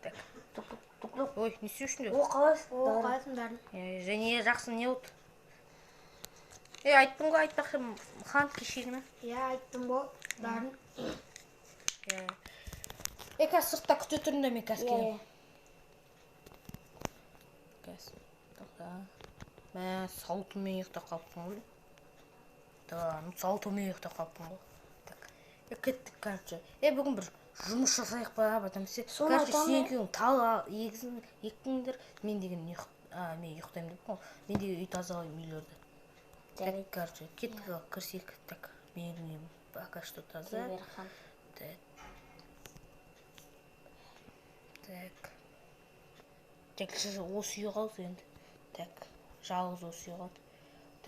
Так. Тук. Ой, не істеушің деп? О, қалайсың? Қалайсың бәрін? Және жақсы не болды? Айттым ғой, айтпақшы хан кешегіні. Айттым бол, бәрін. Қазір сыртта күте тұрында мен қазір келем. Қазір, тоқта. Мен сауытыммен ұйықтап қалыппын ғой. Сауытыммен ұйықтап қалыппын ғой. Кеттік, короче. Бүгін бір жұмыс жасайық па, потом сен. Короче, сен екеуің тал ектіңдер. Мен деген мен ұйықтаймын деп қой. Мен деген үй тазалаймын үйлерді. Так, короче, кеттік ал, кірсек. Так, менің үйім пока что таза. Так. Так, осы үй қалды енді. Так, жалғыз осы үй қалды.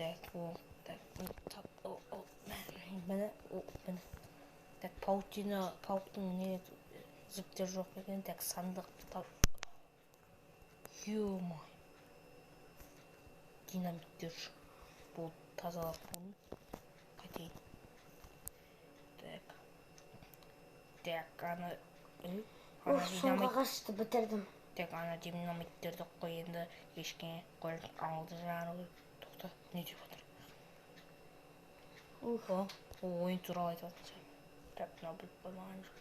Так, міне. Так, пауктың не зіптер жоқ екен. Так, сандық тап. Ё-май. Динамиттер бұл тазалап бұны. Қайтейін. Так, ана... Соңғы ғашты бітірдім. Так, ана динамиттерді қой енді ешкене қойып алды жарығы. Тоқта, не деп отыр? Ол ойын туралы айтып отыр. Так, мынау біліп болмаған жоқ.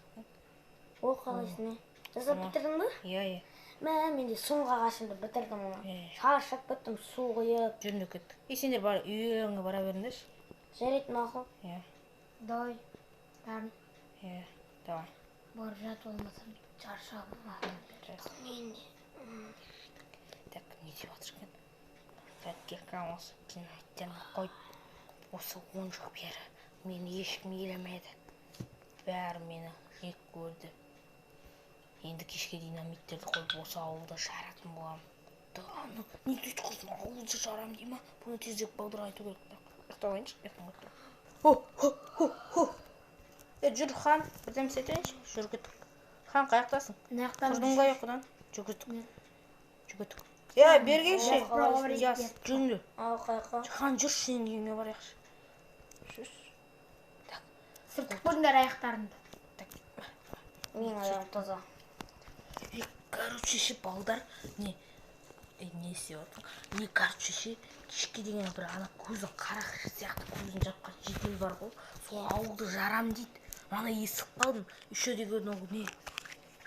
Ол қалайсың, не? Жасап бітірдің бі? Иә. Мен де соңғы ғашымды бітірдім оны. Шаршап біттім, су құйып. Жүрінді кеттік. Сендер үйлеріңе бара беріңдерші. Жарайды, мақұл. Давай, бәрін. Давай. Барып жат болмасам, шаршағым. Мен де. Так, не деп отыр екен? Сәтке осы динамиттерін қойып, осы 10 жыл бері мені ешкім елемеді. Бәрі мені жек көрді. Енді кешке динамиттерді қойып осы ауылда жаратын болам. Не дейді қызым, ауылда жарам дей ма? Бұны тездеп балдыр айту керек. Ұйықтабайыншы, жүр, хан, бірден сетейінші, жүр кеттік. Хан, қаяқтасың? Тұрдың ба ұйқыдан? Жүр кеттік. Бергейші. Жас, жүңді. Хан, жүр, сенің үйіңе барайықшы. Жүр. Сыртық көріңдер аяқтарымды. Мен аяғым таза. Короче, балдар, не істеп отыр? Не, короче, кешке деген бір ана көзін қарақ сияқты көзін жапқан жедел бар ғой. Сол ауылды жарам дейді. Ана есіп қалдым. Үші деген ол не?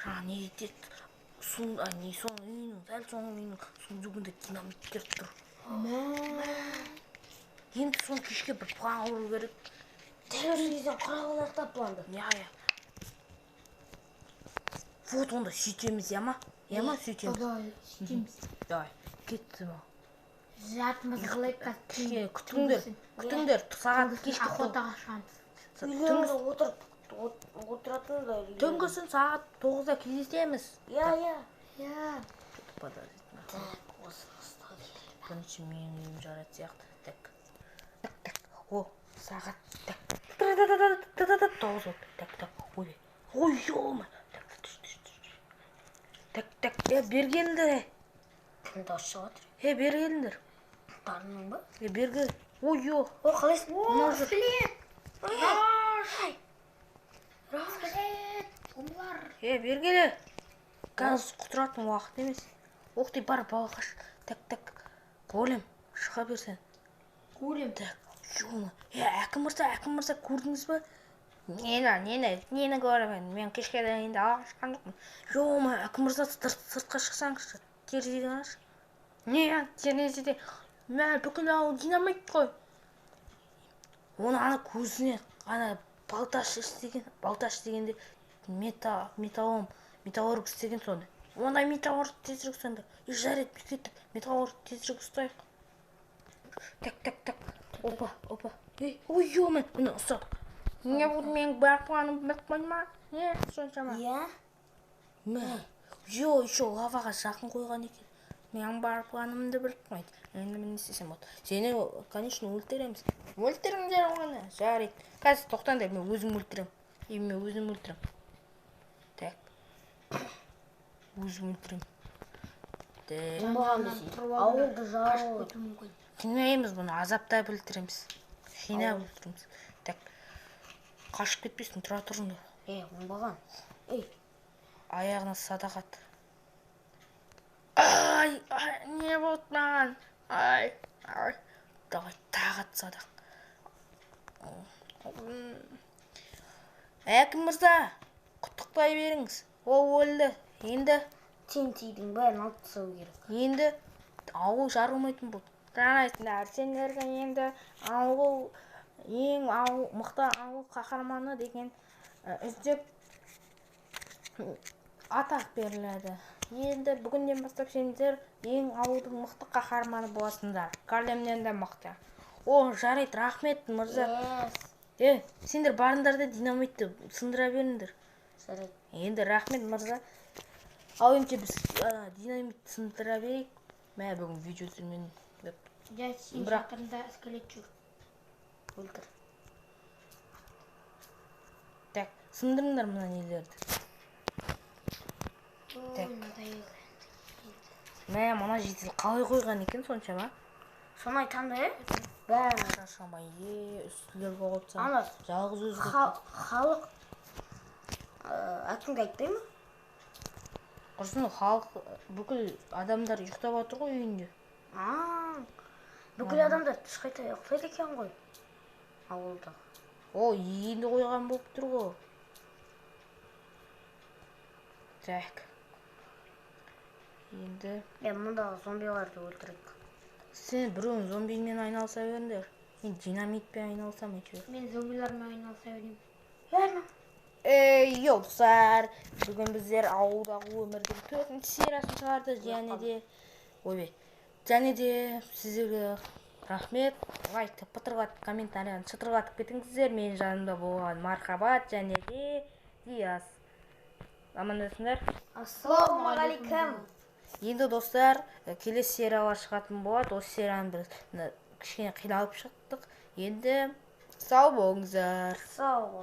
Жаңа не дейді? Соның үйінің, дәл соның үйінің сундугында динамиттер тұр. Енді соны кешке бір план құру керек. Телевизорден құрап алайық та планды. Вот онда сөйтеміз, ма? Сөйтеміз. Сөйтеміз. Давай, кетті ма? Жатымыз қылайық та. Күтіңдер, сағат кешкі охотаға шығамыз. Үйлеріңді отыратын да. Түнгісін сағат 9-да кездесеміз. Иә. Так, осы қыстау дейді. Бірінші менің үйім жарады сияқты. Так. О, сағат. Так. 9 болды. Так. Ой, жолма. Так, бергелдер. Кімді ашып отыр? Бергелдер. Барының ба? Бергел. Ой, О, қалайсың? Слет! Бергелі. Қазір құтыратын уақыт емес. Оқтай бар балақаш. Так. Болем, шыға берсен. Көрем. Так, жолма. Әкім мырза, көрдіңіз ба? Нені көремін? Мен кешке дейінді ала шыққан жоқпын. Жолма, әкім мырза сыртқа шықсаңызшы. Терезеден аш. Не, терезеде. Мен бүкіл ауыл динамит қой. Оны ана көзіне, ана балташ дегенде металлург істеген соны. Ондай металлург тезірек сонда. Жарет бекеттік, металлург тезірек ұстайық. Так. Опа. Ой, ё-мен, мені ұстадық. Не бұл менің бар планым білмей ма? Соншама. Еще лаваға жақын қойған екен. Менің бар планымды білмейді. Енді мен істесем болды. Сені, конечно, өлтіреміз. Өлтіріңдер оғаны, жарайды. Қазір тоқтаңдар, мен өзім өлтірем. Так. Өзім өлтірем. Ауылды жарып. Қинаймыз бұны, азапта өлтіреміз. Так. Қашып кетпесін, тұра тұрыңдар. Оңбаған. Аяғына садақат. Ай, не болды маған? Ай. Давай тағы атсадық. Әкім мырза, құттықтай беріңіз. Ол өлді. Енді Тентидің бәрін алып тастау керек. енді ауыл жарылмайтын болды. Жарайсыңдар, сендерге енді ауыл мықты ауыл қаһарманы деген үздік атақ беріледі. Енді бүгінден бастап сендер ең ауылдың мықты қаһарманы боласыңдар. Калемнен де мықты. О, жарайды, рахмет мырза. Сендер барыңдар да динамитті сындыра беріңдер. Жарайды. Енді рахмет мырза. Ал енді біз динамитті сындыра берейік. Мә бүгін видео түсірмен деп. Сен Бірақ- жақында скелет жүр. Өлтір. Так, сындырыңдар мына нелерді. Так. Мә, мына жетіл қалай қойған екен соншама? Соны айтам да, бәрін. Шашамай, үстілерге қойса. Ана, Жалғыз өзі халық әкімге айтпай ма? құрсын халық бүкіл адамдар ұйықтап отыр ғой үйінде. Бүкіл адамдар түс қайта ұйықтайды екен ғой. Ауылда. О, енді қойған болып тұр ғой. Так. Енді Мұндағы зомбиларды өлтірейік. сен біреуін зомбимен айналыса беріңдер. Мен динамитпен айналысам әйтеуір. Мен зомбилармен айналыса берейін. Яғни. Ей, достар, бүгін біздер ауылдағы өмірдің 4-ші сериясын шығарды, және де сіздерге рахмет. Лайкты пытырғатып, комментарияны шытырғатып кетіңіздер. Мен жанымда болған Мархабат және де Диас. Амандасыңдар. Ассалаумағалейкум. Енді достар, келесі сериялар шығатын болады. Осы серияны біз кішкене қиналып шықтық. Енді сау болыңыздар. Сау